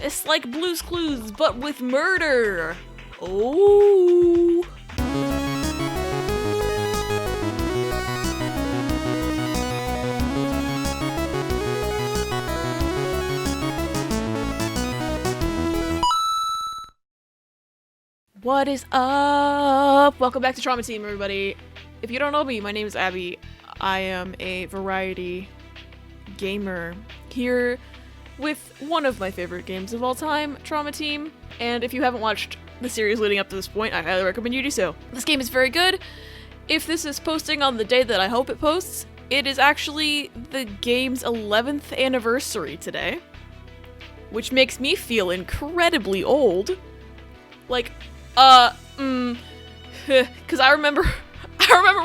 It's like Blue's Clues, but with murder. Oh. What is up? Welcome back to Trauma Team, everybody. If you don't know me, my name is Abby. I am a variety gamer here with one of my favorite games of all time, Trauma Team. And if you haven't watched the series leading up to this point, I highly recommend you do so. This game is very good. If this is posting on the day that I hope it posts, it is actually the game's 11th anniversary today, which makes me feel incredibly old. Like, because I remember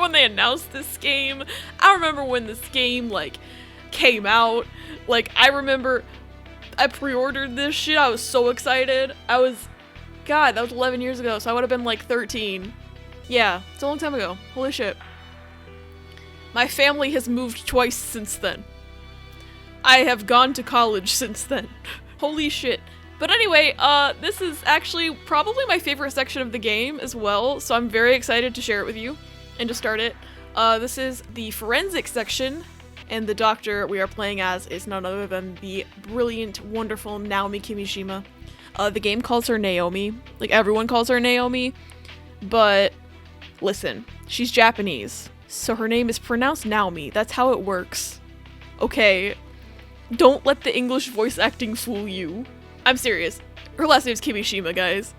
when they announced this game. I remember when this game, like, came out. Like, I remember I pre-ordered this shit. I was so excited. God, that was 11 years ago, so I would have been, like, 13. Yeah, it's a long time ago. Holy shit. My family has moved twice since then. I have gone to college since then. Holy shit. But anyway, this is actually probably my favorite section of the game as well, so I'm very excited to share it with you and to start it. This is the forensic section, and the doctor we are playing as is none other than the brilliant, wonderful Naomi Kimishima. The game calls her Naomi. Like, everyone calls her Naomi, but listen, she's Japanese, so her name is pronounced Naomi. That's how it works. Okay? Don't let the English voice acting fool you. I'm serious. Her last name's Kimishima, guys.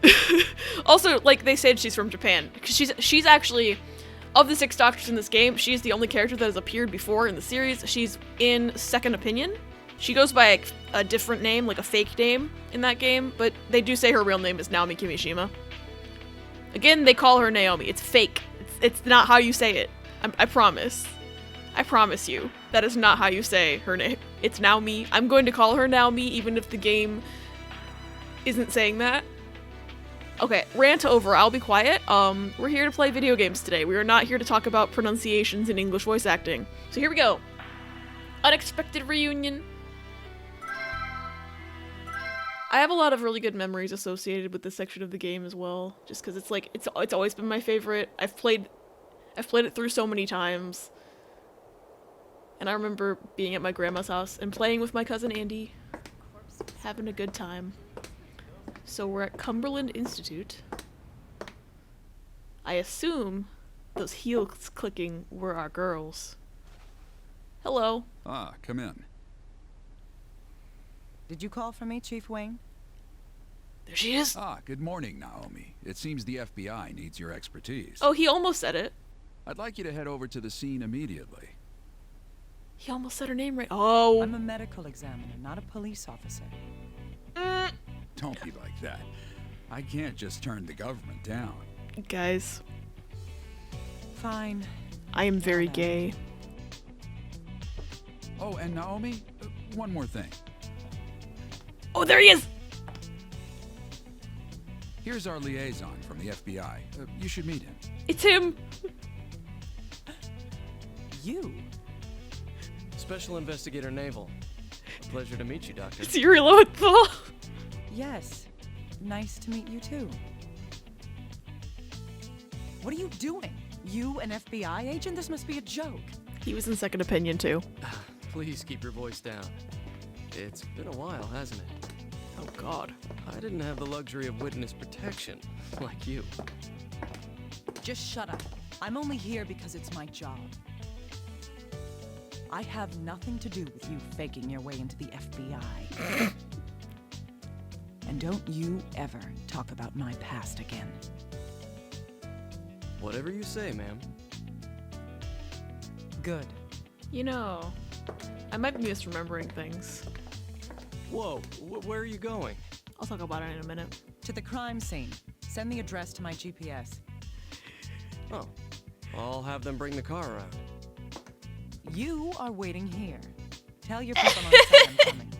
Also, like, they said she's from Japan. Because she's actually, of the 6 doctors in this game, she's the only character that has appeared before in the series. She's in Second Opinion. She goes by a different name, like a fake name in that game, but they do say her real name is Naomi Kimishima. Again, they call her Naomi. It's fake. It's not how you say it. I promise. I promise you. That is not how you say her name. It's Naomi. I'm going to call her Naomi, even if the game isn't saying that. Okay, rant over. I'll be quiet. We're here to play video games today. We are not here to talk about pronunciations in English voice acting. So here we go. Unexpected reunion. I have a lot of really good memories associated with this section of the game as well, just because it's like it's always been my favorite. I've played it through so many times. And I remember being at my grandma's house and playing with my cousin Andy, having a good time. So we're at Cumberland Institute. I assume those heels clicking were our girls. Hello. Ah, come in. Did you call for me, Chief Wayne? There she is. Ah, good morning, Naomi. It seems the FBI needs your expertise. Oh, he almost said it. I'd like you to head over to the scene immediately. He almost said her name right. Oh. I'm a medical examiner, not a police officer. Don't be like that. I can't just turn the government down. Guys, Fine. I am very gay. Oh, and Naomi, one more thing. Oh, there he is! Here's our liaison from the FBI. You should meet him. It's him! You? Special Investigator Naval. Pleasure to meet you, Doctor. It's Yuri Lowenthal. Yes. Nice to meet you, too. What are you doing? You an FBI agent? This must be a joke. He was in Second Opinion, too. Please keep your voice down. It's been a while, hasn't it? Oh, God. I didn't have the luxury of witness protection, like you. Just shut up. I'm only here because it's my job. I have nothing to do with you faking your way into the FBI. And don't you ever talk about my past again. Whatever you say, ma'am. Good. You know, I might be misremembering things. Whoa, where are you going? I'll talk about it in a minute. To the crime scene. Send the address to my GPS. Oh, I'll have them bring the car around. You are waiting here. Tell your people on set I'm coming.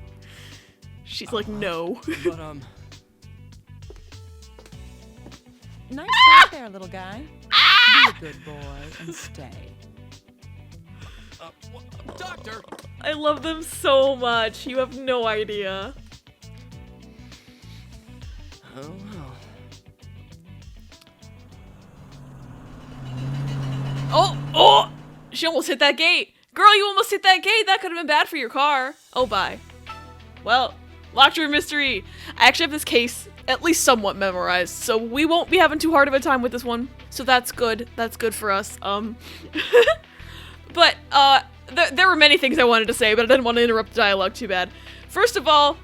She's like, no. But, Nice talk there, little guy. Be a good boy and stay. Doctor! I love them so much. You have no idea. Oh well. Oh! Oh! She almost hit that gate! Girl, you almost hit that gate! That could have been bad for your car. Oh, bye. Well, locked room mystery. I actually have this case at least somewhat memorized, so we won't be having too hard of a time with this one. So that's good. That's good for us. But, there were many things I wanted to say, but I didn't want to interrupt the dialogue too bad. First of all,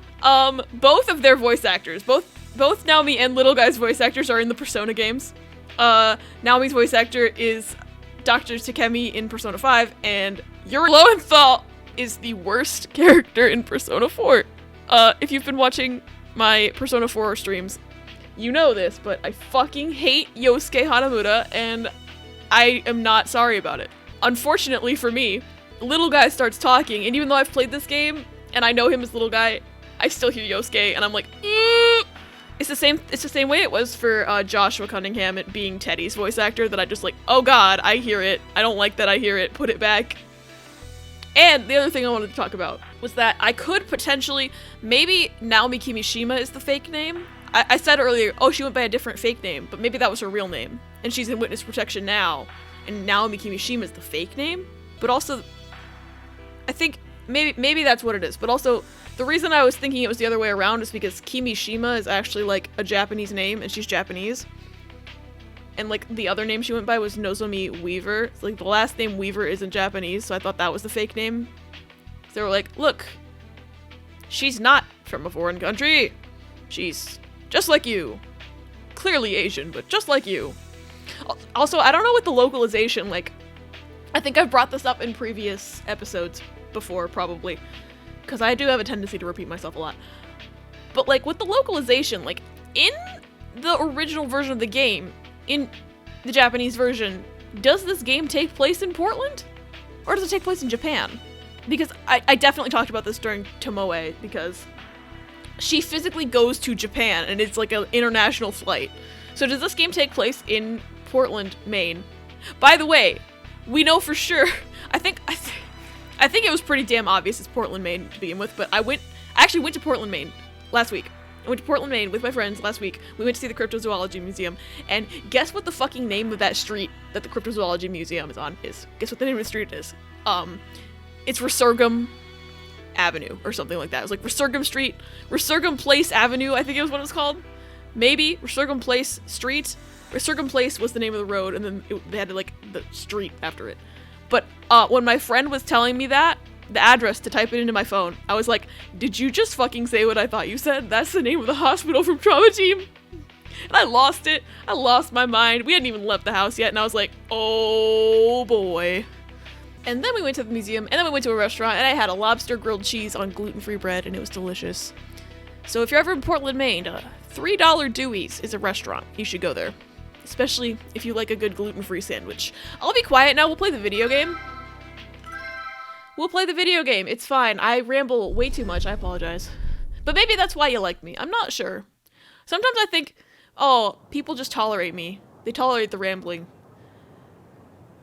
both of their voice actors, both Naomi and Little Guy's voice actors are in the Persona games. Naomi's voice actor is Dr. Takemi in Persona 5, and Yuri Lowenthal is the worst character in Persona 4. If you've been watching my Persona 4 streams, you know this, but I fucking hate Yosuke Hanamura, and I am not sorry about it. Unfortunately for me, Little Guy starts talking, and even though I've played this game, and I know him as Little Guy, I still hear Yosuke, and I'm like, It's the same way it was for Joshua Cunningham it being Teddy's voice actor, that I just like, oh god, I hear it. I don't like that I hear it. Put it back. And the other thing I wanted to talk about was that I could potentially, maybe Naomi Kimishima is the fake name. I said earlier, oh, she went by a different fake name, but maybe that was her real name. And she's in witness protection now, and Naomi Kimishima is the fake name. But also, I think maybe that's what it is. But also, the reason I was thinking it was the other way around is because Kimishima is actually like a Japanese name, and she's Japanese. And like the other name she went by was Nozomi Weaver. It's like the last name Weaver isn't Japanese, so I thought that was the fake name. So they were like, look, she's not from a foreign country. She's just like you. Clearly Asian, but just like you. Also, I don't know what the localization, like, I think I've brought this up in previous episodes before, probably. Because I do have a tendency to repeat myself a lot. But, like, with the localization, like, in the original version of the game, in the Japanese version, does this game take place in Portland? Or does it take place in Japan? Because I definitely talked about this during Tomoe, because she physically goes to Japan, and it's like an international flight. So does this game take place in Portland, Maine? By the way, we know for sure, I think it was pretty damn obvious it's Portland, Maine to begin with, but I actually went to Portland, Maine last week. I went to Portland, Maine with my friends last week. We went to see the Cryptozoology Museum, and guess what the fucking name of that street that the Cryptozoology Museum is on is? Guess what the name of the street is? It's Resurgam Avenue, or something like that. It was like Resurgam Street, Resurgam Place Avenue, I think it was what it was called. Maybe, Resurgam Place Street. Resurgam Place was the name of the road, and then they had like the street after it. But when my friend was telling me that, the address to type it into my phone, I was like, did you just fucking say what I thought you said? That's the name of the hospital from Trauma Team. And I lost it. I lost my mind. We hadn't even left the house yet, and I was like, oh boy. And then we went to the museum, and then we went to a restaurant, and I had a lobster grilled cheese on gluten-free bread, and it was delicious. So if you're ever in Portland, Maine, $3 Dewey's is a restaurant. You should go there. Especially if you like a good gluten-free sandwich. I'll be quiet now. We'll play the video game. We'll play the video game. It's fine. I ramble way too much. I apologize. But maybe that's why you like me. I'm not sure. Sometimes I think, oh, people just tolerate me. They tolerate the rambling.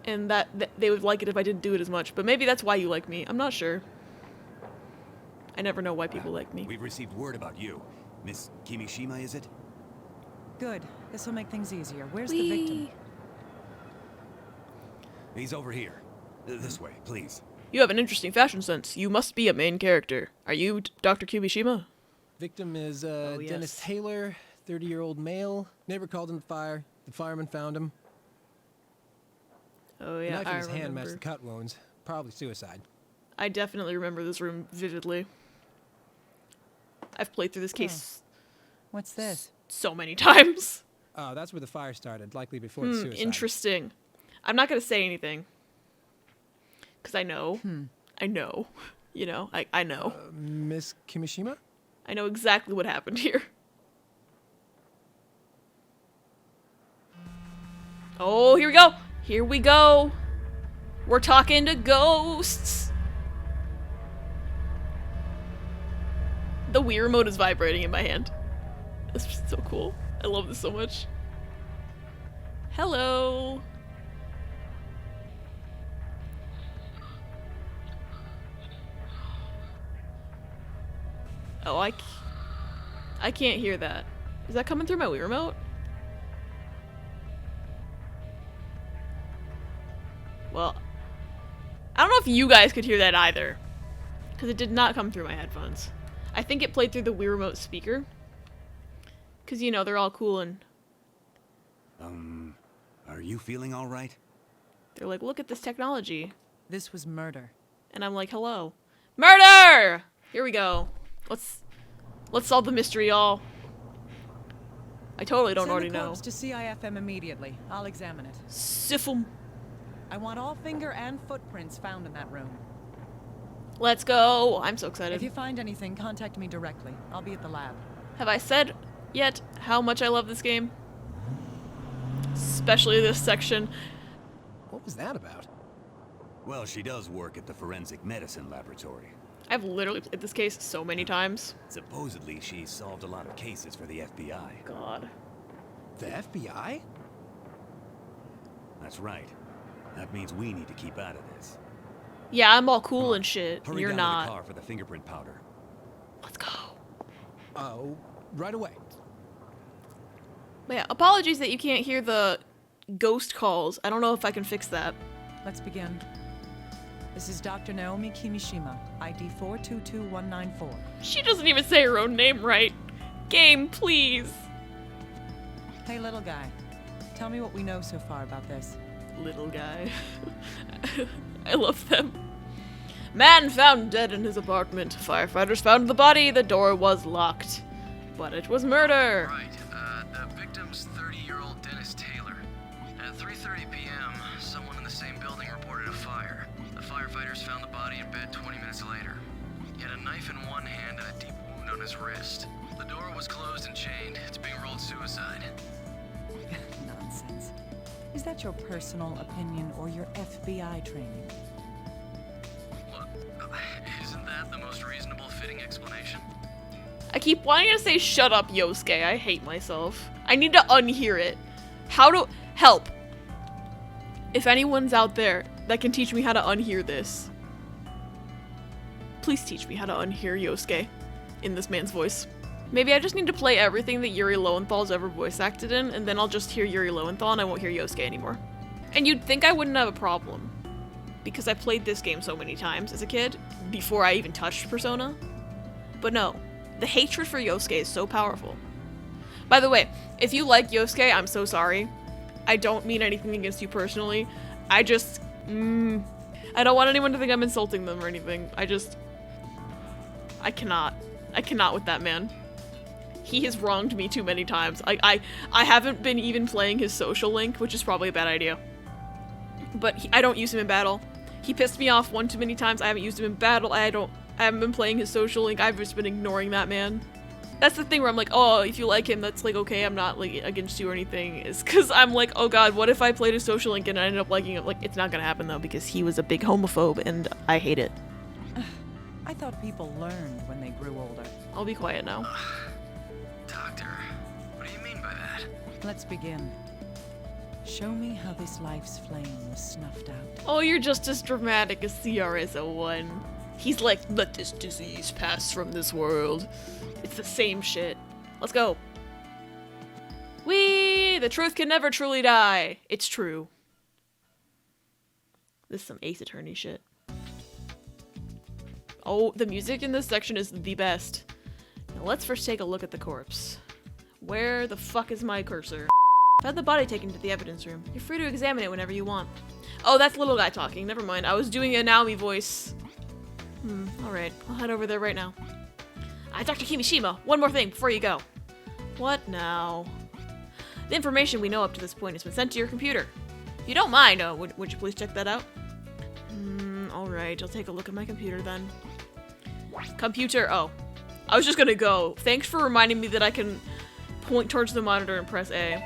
And that they would like it if I didn't do it as much. But maybe that's why you like me. I'm not sure. I never know why people like me. We've received word about you. Miss Kimishima, is it? Good. This will make things easier. Where's the victim? He's over here. This way, please. You have an interesting fashion sense. You must be a main character. Are you Dr. Kimishima? Victim is yes. Dennis Taylor, 30-year-old male. Neighbor called in the fire. The fireman found him. Oh yeah, Knife in I his hand remember. matched the cut wounds. Probably suicide. I definitely remember this room vividly. I've played through this case What's this? so many times. Oh, that's where the fire started, likely before the suicide. Interesting. I'm not gonna say anything. Because I know. I know. You know, I know. Miss Kimishima? I know exactly what happened here. Oh, here we go. Here we go. We're talking to ghosts. The Wii remote is vibrating in my hand. That's just so cool. I love this so much. Hello. Oh, I can't hear that. Is that coming through my Wii remote? Well, I don't know if you guys could hear that either, because it did not come through my headphones. I think it played through the Wii remote speaker, because, you know, they're all cool and... Are you feeling all right? They're like, look at this technology. This was murder. And I'm like, hello. Murder! Here we go. Let's solve the mystery, y'all. I totally don't already Send the know. corpse to CIFM immediately. I'll examine it. Syphil. I want all finger and footprints found in that room. Let's go. I'm so If excited. you find anything, contact me directly. I'll be at the lab. Have I said yet how much I love this game? Especially this section. What was that about? Well, she does work at the forensic medicine laboratory. I've literally played this case so many times. Supposedly, she solved a lot of cases for the FBI. God. The FBI? That's right. That means we need to keep out of this. Yeah, I'm all cool and shit. Hurry You're down not. to the car for the fingerprint powder. Let's go. Oh, right away. But yeah, apologies that you can't hear the ghost calls. I don't know if I can fix that. Let's begin. This is Dr. Naomi Kimishima, ID 422194. She doesn't even say her own name right. Game, please. Hey, little guy. Tell me what we know so far about this. Little guy. I love them. Man found dead in his apartment. Firefighters found the body. The door was locked. But it was murder. Right. The victim's 30-year-old Dennis Taylor. At 3:30 p.m., someone in the same building reported a fire. The firefighters found the body in bed 20 minutes later. He had a knife in one hand and a deep wound on his wrist. The door was closed and chained. It's being ruled suicide. Nonsense. Is that your personal opinion or your FBI training? Look, isn't that the most reasonable fitting explanation? I keep wanting to say shut up, Yosuke. I hate myself. I need to unhear it. How to help? If anyone's out there that can teach me how to unhear this, please teach me how to unhear Yosuke in this man's voice. Maybe I just need to play everything that Yuri Lowenthal's ever voice acted in, and then I'll just hear Yuri Lowenthal and I won't hear Yosuke anymore. And you'd think I wouldn't have a problem, because I played this game so many times as a kid, before I even touched Persona. But no, the hatred for Yosuke is so powerful. By the way, if you like Yosuke, I'm so sorry. I don't mean anything against you personally. I just, I don't want anyone to think I'm insulting them or anything. I cannot with that man. He has wronged me too many times. I haven't been even playing his social link, which is probably a bad idea. But I don't use him in battle. He pissed me off one too many times. I haven't used him in battle. I haven't been playing his social link. I've just been ignoring that man. That's the thing where I'm like, oh, if you like him, that's like, okay, I'm not like against you or anything. Is because I'm like, oh god, what if I played his social link and I ended up liking him? Like, it's not gonna happen though, because he was a big homophobe and I hate it. I thought people learned when they grew older. I'll be quiet now. Doctor, what do you mean by that? Let's begin. Show me how this life's flame was snuffed out. Oh, you're just as dramatic as CRS-01. He's like, let this disease pass from this world. It's the same shit. Let's go. Whee! The truth can never truly die. It's true. This is some Ace Attorney shit. Oh, the music in this section is the best. Now let's first take a look at the corpse. Where the fuck is my cursor? I've had the body taken to the evidence room. You're free to examine it whenever you want. Oh, that's little guy talking. Never mind. I was doing a Naomi voice. Alright. I'll head over there right now. Dr. Kimishima, one more thing before you go. What now? The information we know up to this point has been sent to your computer. If you don't mind, would you please check that out? Alright, I'll take a look at my computer then. Computer, oh. I was just gonna go. Thanks for reminding me that I can point towards the monitor and press A.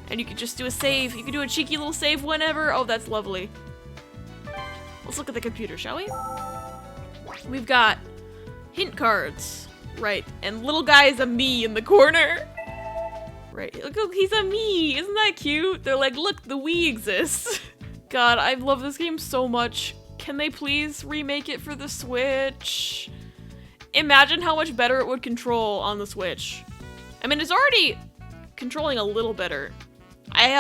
And you can just do a save. You can do a cheeky little save whenever. Oh, that's lovely. Let's look at the computer, shall we? We've got hint cards. Right, and little guy is a me in the corner. Right, look, he's a me. Isn't that cute? They're like, look, the Wii exists. God, I love this game so much. Can they please remake it for the Switch? imagine how much better it would control on the Switch. I mean, it's already controlling a little better. I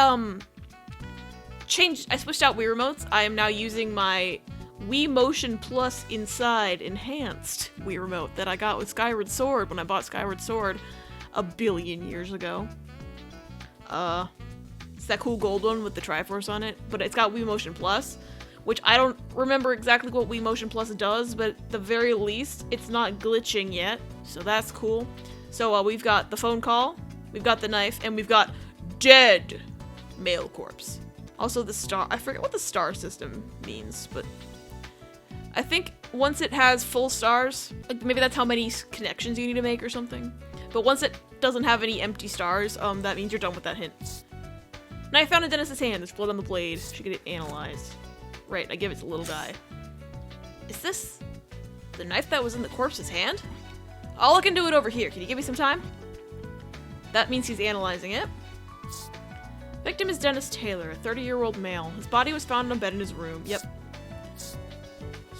switched out Wii remotes. I am now using my Wii Motion Plus Inside Enhanced Wii remote that I got with Skyward Sword when I bought Skyward Sword a billion years ago. It's that cool gold one with the Triforce on it, but it's got Wii Motion Plus, which I don't remember exactly what Wii Motion Plus does, but at the very least, it's not glitching yet, so that's cool. So we've got the phone call, we've got the knife, and we've got dead male corpse. Also the star, I forget what the star system means, but I think once it has full stars, like maybe that's how many connections you need to make or something. But once it doesn't have any empty stars, that means you're done with that hint. And I found in Dennis's hand. There's blood on the blade. Should get it analyzed. Right, I give it to little guy. Is this the knife that was in the corpse's hand? I'll look into it over here. Can you give me some time? That means he's analyzing it. Victim is Dennis Taylor, a 30-year-old male. His body was found on a bed in his room. Yep.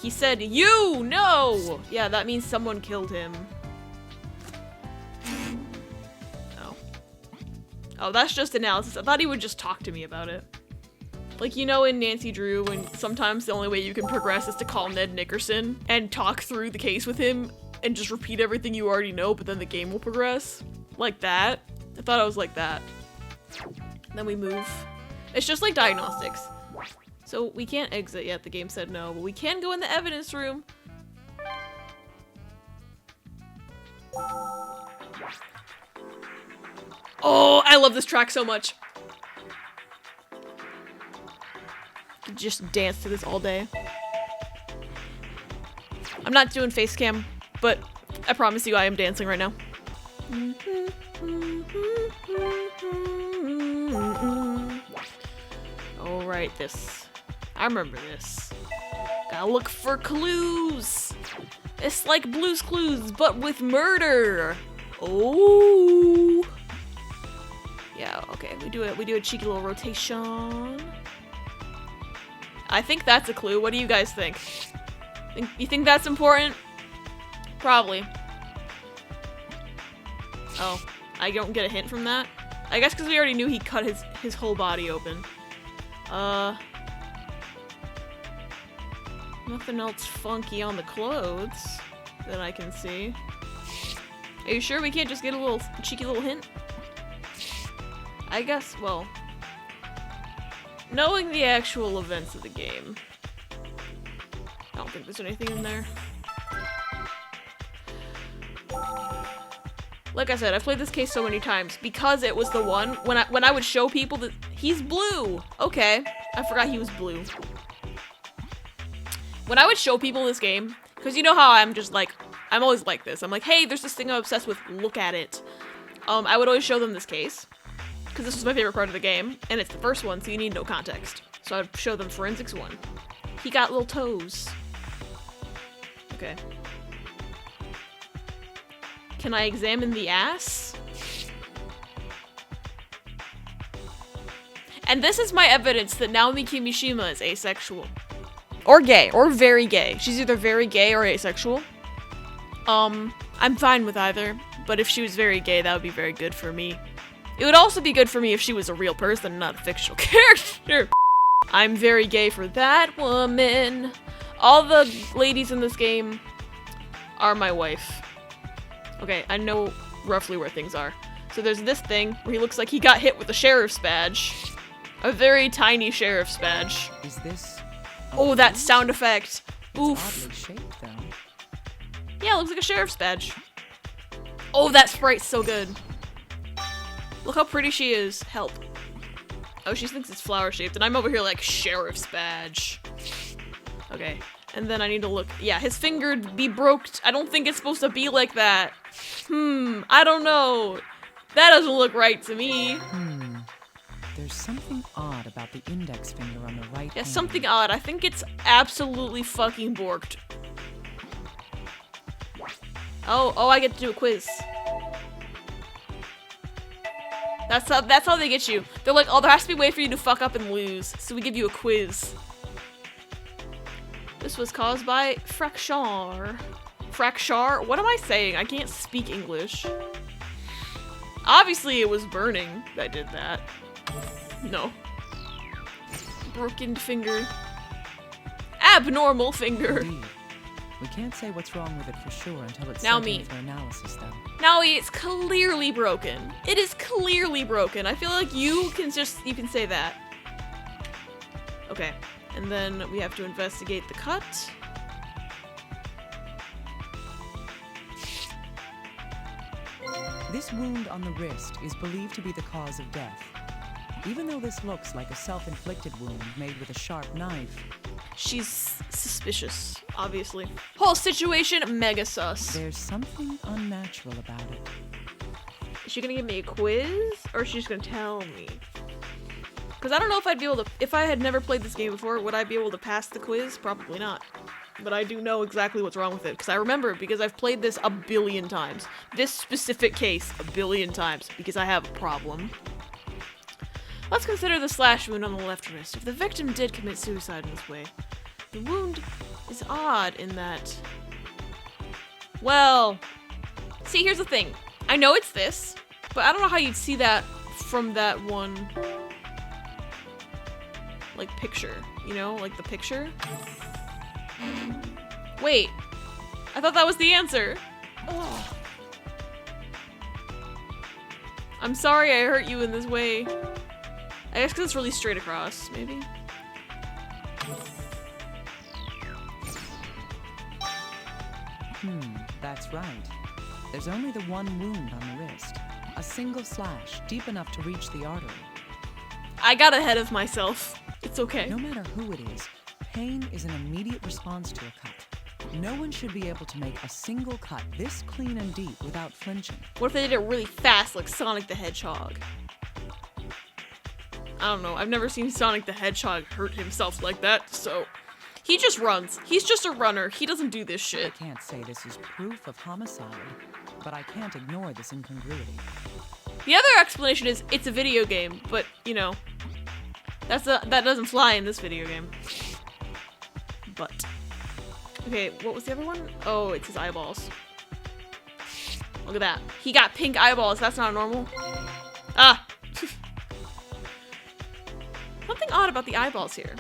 He said, "You! No!" Yeah, that means someone killed him. Oh, that's just analysis. I thought he would just talk to me about it. Like, you know in Nancy Drew, when sometimes the only way you can progress is to call Ned Nickerson and talk through the case with him and just repeat everything you already know, but then the game will progress? Like that. I thought it was like that. Then we move. It's just like diagnostics. So we can't exit yet, the game said no, but we can go in the evidence room. Oh, I love this track so much. Could just dance to this all day. I'm not doing face cam, but I promise you I am dancing right now. Oh, right, this. I remember this. Gotta look for clues. It's like Blue's Clues, but with murder. Oh. Yeah, okay, we do a cheeky little rotation. I think that's a clue. What do you guys think? You think that's important? Probably. Oh, I don't get a hint from that? I guess because we already knew he cut his whole body open. Nothing else funky on the clothes that I can see. Are you sure we can't just get a cheeky little hint? I guess, well, knowing the actual events of the game, I don't think there's anything in there. Like I said, I've played this case so many times because it was the one when I would show people that he's blue. Okay, I forgot he was blue. When I would show people this game, because you know how I'm just like, I'm always like this. I'm like, hey, there's this thing I'm obsessed with, look at it. I would always show them this case, because this was my favorite part of the game, and it's the first one, so you need no context. So I'd show them Forensics 1. He got little toes. Okay. Can I examine the ass? And this is my evidence that Naomi Kimishima is asexual. Or gay, or very gay. She's either very gay or asexual. I'm fine with either, but if she was very gay, that would be very good for me. It would also be good for me if she was a real person, not a fictional character. I'm very gay for that woman. All the ladies in this game are my wife. Okay, I know roughly where things are. So there's this thing where he looks like he got hit with a sheriff's badge. A very tiny sheriff's badge. Is this? Oh, that sound effect. It's Oof. oddly shaped, though. Yeah, it looks like a sheriff's badge. Oh, that sprite's so good. Look how pretty she is. Help. Oh, she thinks it's flower shaped, and I'm over here like, sheriff's badge. Okay, and then I need to look. Yeah, his finger be broke. I don't think it's supposed to be like that. I don't know. That doesn't look right to me. There's something odd about the index finger on the right Yeah, hand. something odd. I think it's absolutely fucking borked. Oh, I get to do a quiz. That's how they get you. They're like, oh, there has to be a way for you to fuck up and lose, so we give you a quiz. This was caused by fracture. Crackshar? What am I saying? I can't speak English. Obviously it was burning that did that. No. Broken finger. Abnormal finger. Indeed. We can't say what's wrong with it for sure until it's Now sent me. in for analysis, though. Now it's clearly broken. It is clearly broken. I feel like you can say that. Okay. And then we have to investigate the cut. This wound on the wrist is believed to be the cause of death. Even though this looks like a self-inflicted wound made with a sharp knife, She's suspicious, obviously. Whole situation, mega sus. there's something unnatural about it. Is she gonna give me a quiz? Or is she just gonna tell me? Because I don't know if I'd be able to, if I had never played this game before, would I be able to pass the quiz? Probably not. But I do know exactly what's wrong with it, because I remember it because I've played this a billion times. This specific case a billion times, because I have a problem. Let's consider the slash wound on the left wrist. If the victim did commit suicide in this way, the wound is odd in that... Well... See, here's the thing. I know it's this, but I don't know how you'd see that from that one... like, picture. You know? Like, the picture? Wait. I thought that was the answer. Ugh. I'm sorry I hurt you in this way. I guess because it's really straight across, maybe? That's right. There's only the one wound on the wrist. A single slash, deep enough to reach the artery. I got ahead of myself. It's okay. No matter who it is, pain is an immediate response to a cut. No one should be able to make a single cut this clean and deep without flinching. What if they did it really fast, like Sonic the Hedgehog? I don't know. I've never seen Sonic the Hedgehog hurt himself like that, so... He just runs. He's just a runner. He doesn't do this I shit. can't say this is proof of homicide, but I can't ignore this incongruity. The other explanation is it's a video game, but, you know... that doesn't fly in this video game. But... Okay, what was the other one? Oh, it's his eyeballs. Look at that. He got pink eyeballs. That's not normal. Ah! Something odd about the eyeballs here.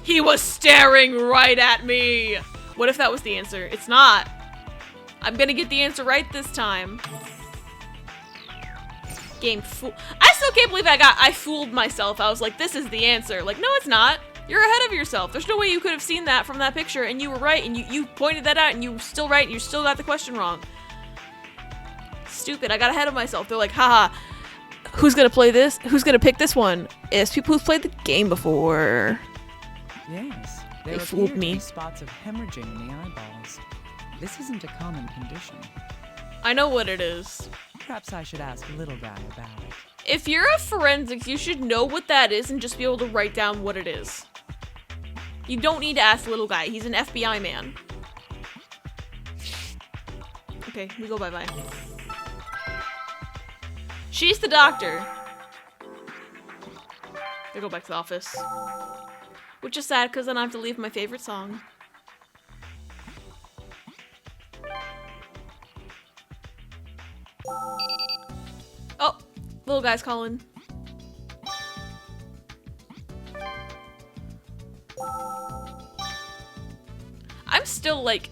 He was staring right at me! What if that was the answer? It's not. I'm gonna get the answer right this time. Game fool. I still can't believe I fooled myself. I was like, this is the answer. Like, no, it's not. You're ahead of yourself. There's no way you could have seen that from that picture, and you were right, and you pointed that out, and you were still right, and you still got the question wrong. Stupid. I got ahead of myself. They're like, haha, who's gonna play this? Who's gonna pick this one? It's people who've played the game before. Yes, They there fooled appear to me. be spots of hemorrhaging in the eyeballs. This isn't a common condition. I know what it is. Perhaps I should ask Little Guy about it. If you're a forensics, you should know what that is and just be able to write down what it is. You don't need to ask Little Guy. He's an FBI man. Okay, we go bye-bye. She's the doctor. They go back to the office. Which is sad, because then I have to leave my favorite song. Oh, Little Guy's calling. I'm still like,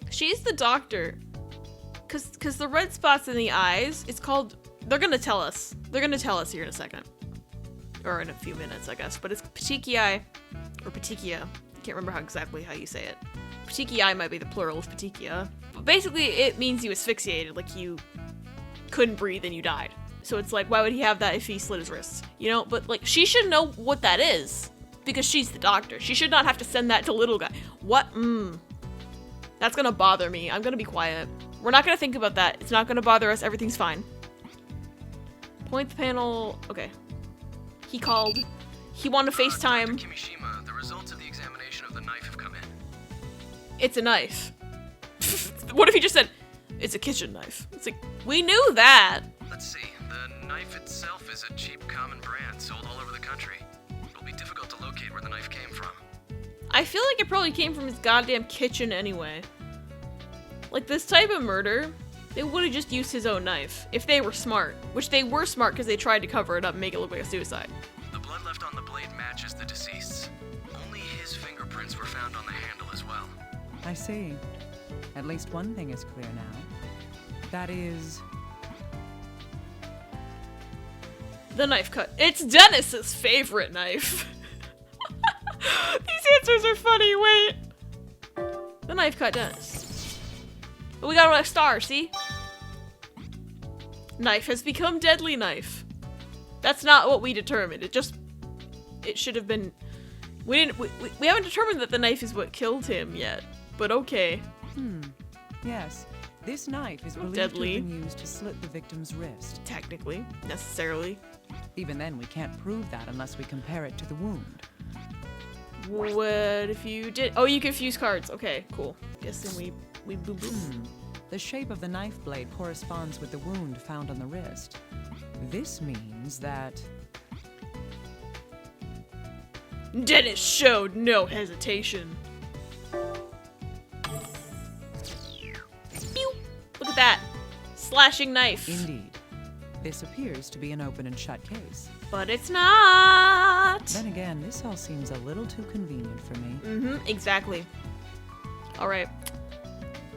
she's the doctor. Cause the red spots in the eyes, it's called, they're gonna tell us. They're gonna tell us here in a second. Or in a few minutes, I guess. But it's petechiae, or petechia. I can't remember exactly how you say it. Petechiae might be the plural of petechia. But basically, it means you asphyxiated, like you couldn't breathe and you died. So it's like, why would he have that if he slit his wrists? You know, but like, she should know what that is. Because she's the doctor. She should not have to send that to Little Guy. What? That's gonna bother me. I'm gonna be quiet. We're not gonna think about that. It's not gonna bother us. Everything's fine. Point the panel. Okay. He called. He wanted to FaceTime. Dr. Kimishima, the results of the examination of the knife have come in. It's a knife. What if he just said, it's a kitchen knife? It's like, we knew that. Let's see. The knife itself is a cheap common brand sold all over the country. It'll be difficult to locate where the knife came from. I feel like it probably came from his goddamn kitchen anyway. Like, this type of murder, they would have just used his own knife, if they were smart. Which they were smart because they tried to cover it up and make it look like a suicide. The blood left on the blade matches the deceased's. Only his fingerprints were found on the handle as well. I see. At least one thing is clear now. That is... The knife cut. It's Dennis's favorite knife. These answers are funny, wait. The knife cut Dennis. But we got a star, see? Knife has become deadly knife. That's not what we determined. It should have been... We haven't determined that the knife is what killed him yet. But okay. Yes. This knife is believed Deadly. to have been used to slit the victim's wrist. Technically. Necessarily. Even then, we can't prove that unless we compare it to the wound. What if you did... Oh, you can fuse cards. Okay, cool. Guessing we boo boo. The shape of the knife blade corresponds with the wound found on the wrist. This means that... Dennis showed no hesitation. Pew! Look at that. Slashing knife. Indeed. This appears to be an open and shut case. But it's not. Then again, this all seems a little too convenient for me. Exactly. Alright.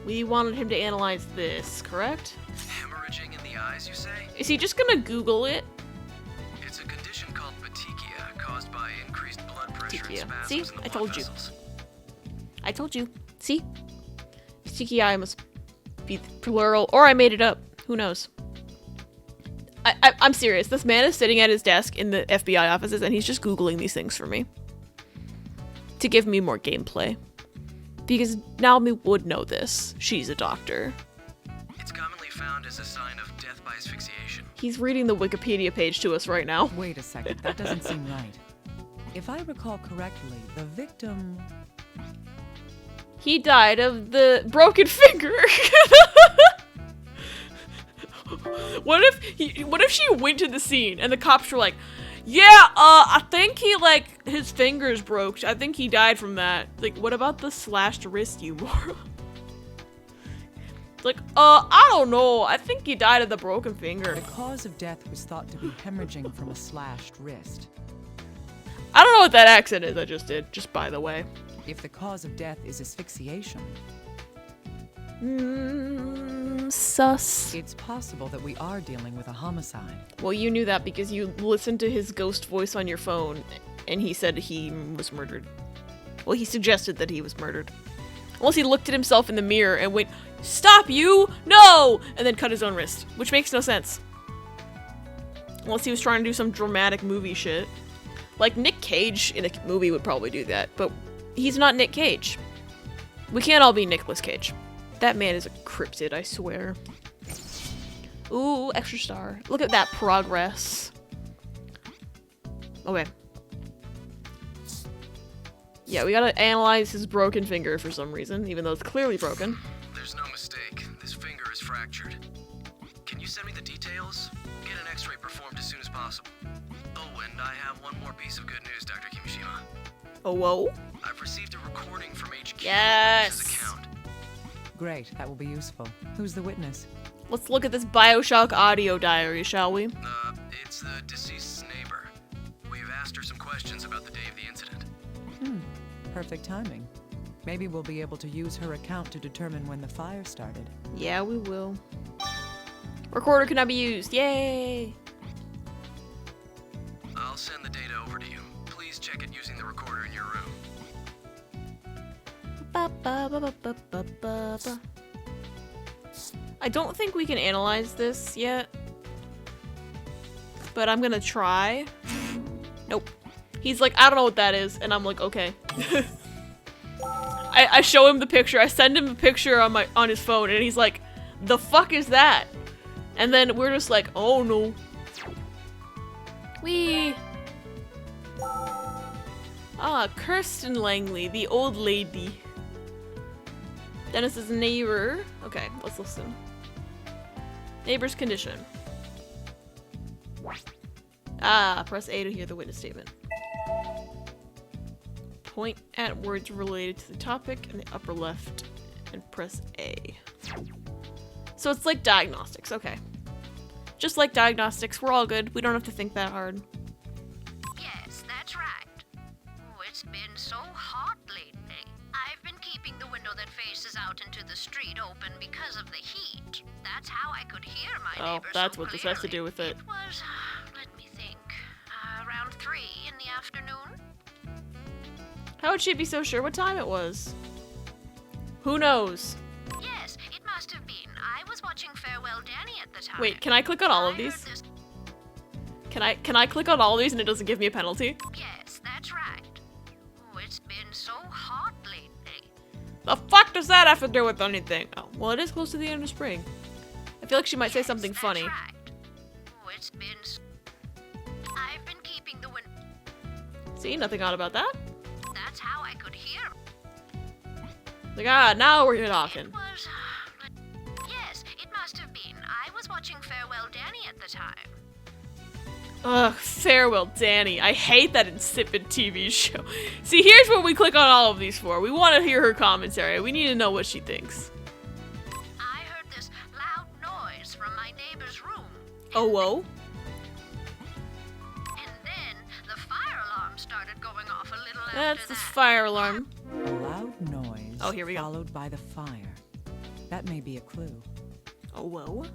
We wanted him to analyze this, correct? Hemorrhaging in the eyes, you say? Is he just gonna Google it? It's a condition called petechia, caused by increased blood pressure Petechia. and spasms See? in the I blood told you. vessels. I told you. See? CKI must be plural, or I made it up. Who knows? I'm serious. This man is sitting at his desk in the FBI offices, and he's just Googling these things for me. To give me more gameplay. Because Naomi would know this. She's a doctor. It's commonly found as a sign of death by asphyxiation. He's reading the Wikipedia page to us right now. Wait a second, that doesn't seem right. If I recall correctly, the victim... He died of the broken finger. What if she went to the scene and the cops were like, yeah, I think he, like, his fingers broke. I think he died from that. Like, what about the slashed wrist, you moron? It's like, I don't know. I think he died of the broken finger. The cause of death was thought to be hemorrhaging from a slashed wrist. I don't know what that accent is I just did, just by the way. If the cause of death is asphyxiation, Sus. it's possible that we are dealing with a homicide. Well, you knew that because you listened to his ghost voice on your phone, and he said he was murdered. Well, he suggested that he was murdered. Unless he looked at himself in the mirror and went, "Stop you! No!" and then cut his own wrist, which makes no sense. Unless he was trying to do some dramatic movie shit. Like Nick Cage in a movie would probably do that, but he's not Nick Cage. We can't all be Nicolas Cage. That man is a cryptid, I swear. Ooh, extra star. Look at that progress. Okay. Yeah, we gotta analyze his broken finger for some reason, even though it's clearly broken. There's no mistake. This finger is fractured. Can you send me the details? We'll get an x-ray performed as soon as possible. Oh, and I have one more piece of good news, Dr. Kimishima. Oh, whoa. I've received a recording from HQ Yes. of his account. Great, that will be useful. Who's the witness? Let's look at this Bioshock audio diary, shall we? It's the deceased's neighbor. We've asked her some questions about the day of the incident. Perfect timing. Maybe we'll be able to use her account to determine when the fire started. Yeah, we will. Recorder cannot be used. Yay! I'll send the data over to you. Please check it using the recorder in your room. I don't think we can analyze this yet, but I'm gonna try. Nope. He's like, I don't know what that is, and I'm like, okay. I show him the picture. I send him a picture on his phone, and he's like, the fuck is that? And then we're just like, oh no. Wee. Ah, Kirsten Langley, the old lady. Dennis's neighbor. Okay, let's listen. Neighbor's condition. Press A to hear the witness statement. Point at words related to the topic in the upper left and press A. So it's like diagnostics, okay. Just like diagnostics, we're all good. We don't have to think that hard. Yes, that's right. Oh, it's been so hot lately. I've been keeping the window that faces out into the street open because of the heat. That's how I could hear my Oh, neighbors that's so what this has to do with it. It was, let me think, around 3 in the afternoon. How would she be so sure what time it was? Who knows? Yes, it must have been. I was watching Farewell Danny at the time. Wait, can I click on all of I heard these? this- Can I click on all of these and it doesn't give me a penalty? Yes, that's right. Oh, it's been so hot lately. The fuck does that have to do with anything? Oh, well, it is close to the end of spring. I feel like she might say Yes, something that's funny. Right. Oh, it's been. I've been keeping the window. See, nothing odd about that. That's how I could hear. Like, ah, now we're talking. It was. Yes, it must have been. I was watching Farewell Danny at the time. Ugh, Farewell Danny. I hate that insipid TV show. See, here's what we click on all of these for. We want to hear her commentary. We need to know what she thinks. I heard this loud noise from my neighbor's room. Oh, whoa. And then the fire alarm started going off a little That's after the that. fire alarm. A loud noise Oh, here we go. followed by the fire. That may be a clue. Oh, whoa.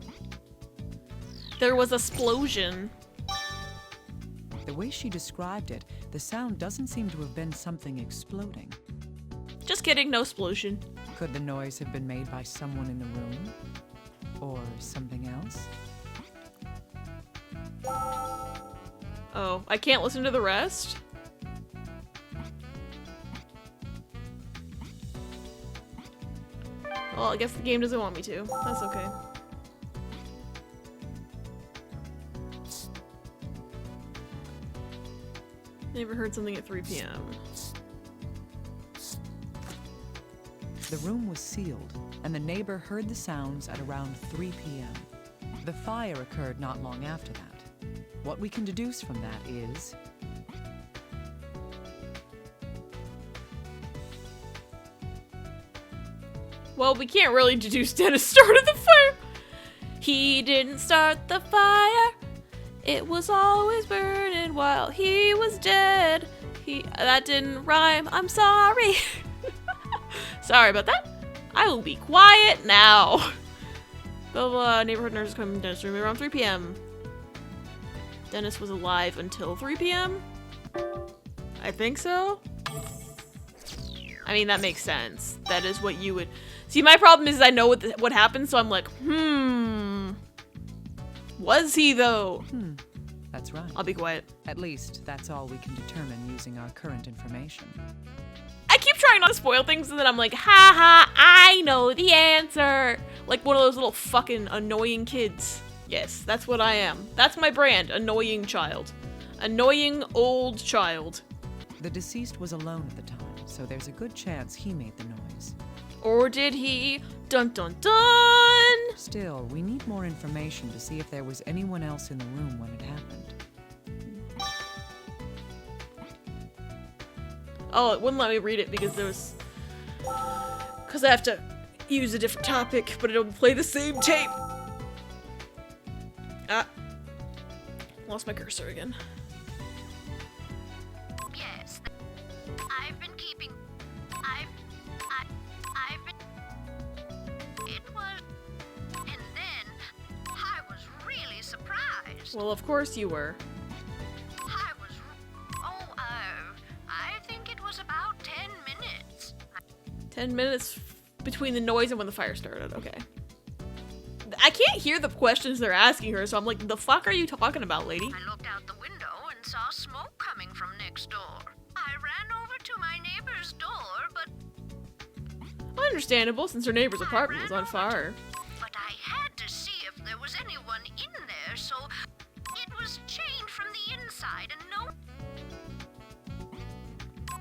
There was a splosion. The way she described it, the sound doesn't seem to have been something exploding. Just kidding, no splosion. Could the noise have been made by someone in the room? Or something else? Oh, I can't listen to the rest? Well, I guess the game doesn't want me to. That's okay. Never heard something at 3 p.m. The room was sealed, and the neighbor heard the sounds at around 3 p.m. The fire occurred not long after that. What we can deduce from that is... Well, we can't really deduce Dennis started the fire. He didn't start the fire. It was always burning while he was dead. That didn't rhyme. I'm sorry. Sorry about that. I will be quiet now. The neighborhood nurse is coming to Dennis' room around 3 p.m. Dennis was alive until 3 p.m. I think so. I mean, that makes sense. That is what you would... See, my problem is I know what happened, so I'm like, Was he, though? That's right. I'll be quiet. At least, that's all we can determine using our current information. I keep trying not to spoil things, and then I'm like, haha, I know the answer. Like one of those little fucking annoying kids. Yes, that's what I am. That's my brand, annoying child. Annoying old child. The deceased was alone at the time, so there's a good chance he made the noise. Or did he? Dun dun dun! Still, we need more information to see if there was anyone else in the room when it happened. Oh, it wouldn't let me read it because there was... Because I have to use a different topic, but it'll play the same tape. Ah. Lost my cursor again. Yes, I've been keeping. I've been. It was. And then I was really surprised. Well, of course you were. I was. Oh, I think it was about 10 minutes. 10 minutes between the noise and when the fire started. Okay. I can't hear the questions they're asking her, so I'm like, the fuck are you talking about, lady? I looked out the window and saw smoke coming from next door. I ran over to my neighbor's door, but Understandable, since her neighbor's apartment was on fire. I had to see if there was anyone in there, so it was chained from the inside and no...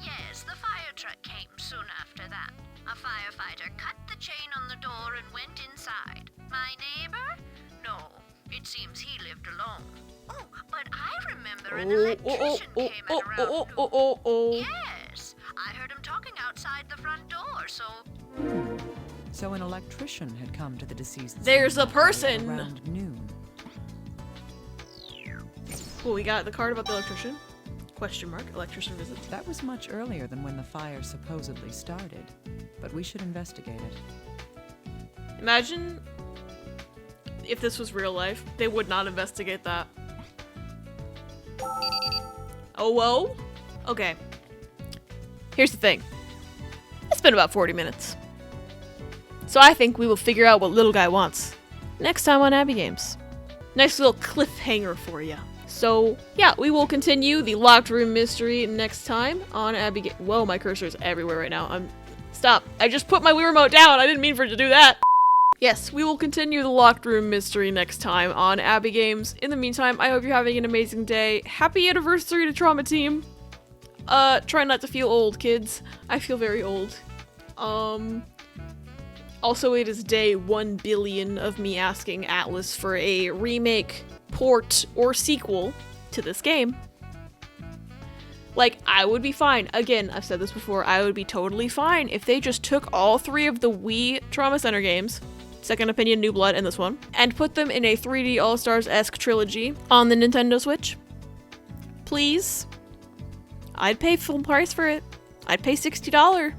Yes, the fire truck came soon after that. A firefighter cut the chain on the door and went inside. My neighbor? No, it seems he lived alone. Oh, but I remember an electrician came at around... Yes, I So an electrician had come to the deceased. There's a scene person! around noon. Cool, we got the card about the electrician. Question mark, electrician visits. That was much earlier than when the fire supposedly started, but we should investigate it. Imagine if this was real life, they would not investigate that. Oh, whoa? Okay. Here's the thing. It's been about 40 minutes. So I think we will figure out what little guy wants next time on AbbyGames. Nice little cliffhanger for you. So yeah, we will continue the locked room mystery next time on AbbyGames. Whoa, my cursor is everywhere right now. Stop. I just put my Wii remote down. I didn't mean for it to do that. Yes, we will continue the locked room mystery next time on AbbyGames. In the meantime, I hope you're having an amazing day. Happy anniversary to Trauma Team. Try not to feel old, kids. I feel very old. Also, it is day 1 billion of me asking Atlas for a remake, port, or sequel to this game. Like, I would be fine. Again, I've said this before, I would be totally fine if they just took all 3 of the Wii Trauma Center games, Second Opinion, New Blood, and this one, and put them in a 3D All-Stars-esque trilogy on the Nintendo Switch. Please. I'd pay full price for it. I'd pay $60.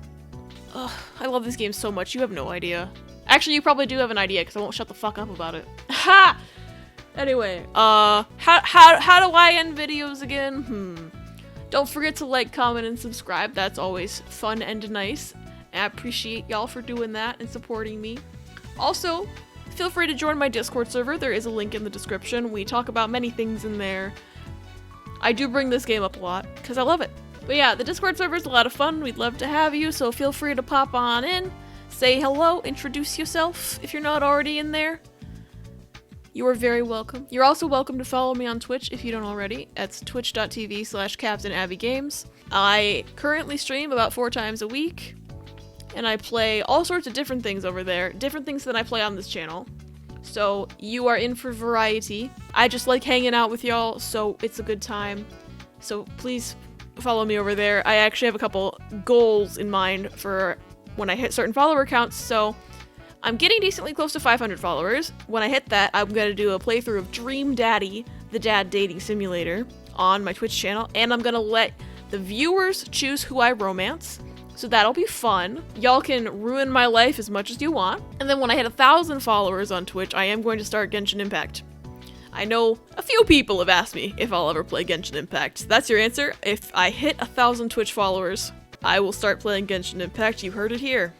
Ugh, I love this game so much, you have no idea. Actually, you probably do have an idea, because I won't shut the fuck up about it. Ha! Anyway, how do I end videos again? Don't forget to like, comment, and subscribe. That's always fun and nice. And I appreciate y'all for doing that and supporting me. Also, feel free to join my Discord server. There is a link in the description. We talk about many things in there. I do bring this game up a lot, because I love it. But yeah, the Discord server is a lot of fun. We'd love to have you, so feel free to pop on in. Say hello, introduce yourself if you're not already in there. You are very welcome. You're also welcome to follow me on Twitch if you don't already. It's twitch.tv/CaptainAbbyGames. I currently stream about 4 times a week, and I play all sorts of different things over there, different things than I play on this channel. So you are in for variety. I just like hanging out with y'all, so it's a good time. So please follow me over there. I actually have a couple goals in mind for when I hit certain follower counts, so I'm getting decently close to 500 followers. When I hit that, I'm gonna do a playthrough of Dream Daddy, the dad dating simulator, on my Twitch channel, and I'm gonna let the viewers choose who I romance. So that'll be fun. Y'all can ruin my life as much as you want. And then when I hit 1,000 followers on Twitch, I am going to start Genshin Impact. I know a few people have asked me if I'll ever play Genshin Impact. That's your answer. If I hit 1,000 Twitch followers, I will start playing Genshin Impact. You heard it here.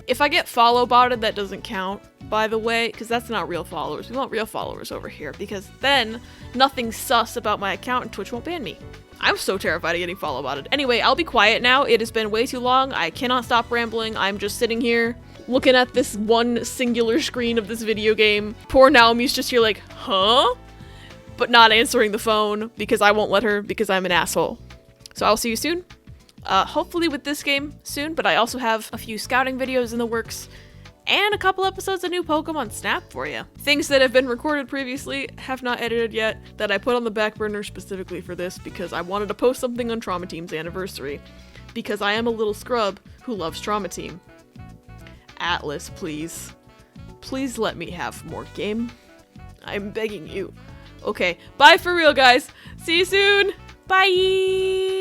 If I get follow botted, that doesn't count, by the way, because that's not real followers. We want real followers over here, because then nothing sus about my account and Twitch won't ban me. I'm so terrified of getting follow botted. Anyway, I'll be quiet now. It has been way too long. I cannot stop rambling. I'm just sitting here looking at this one singular screen of this video game. Poor Naomi's just here like, huh? But not answering the phone because I won't let her because I'm an asshole. So I'll see you soon. Hopefully with this game soon, but I also have a few scouting videos in the works and a couple episodes of new Pokemon Snap for you. Things that have been recorded previously, have not edited yet, that I put on the back burner specifically for this because I wanted to post something on Trauma Team's anniversary. Because I am a little scrub who loves Trauma Team. Atlas, please. Please let me have more game. I'm begging you. Okay, bye for real, guys. See you soon. Bye!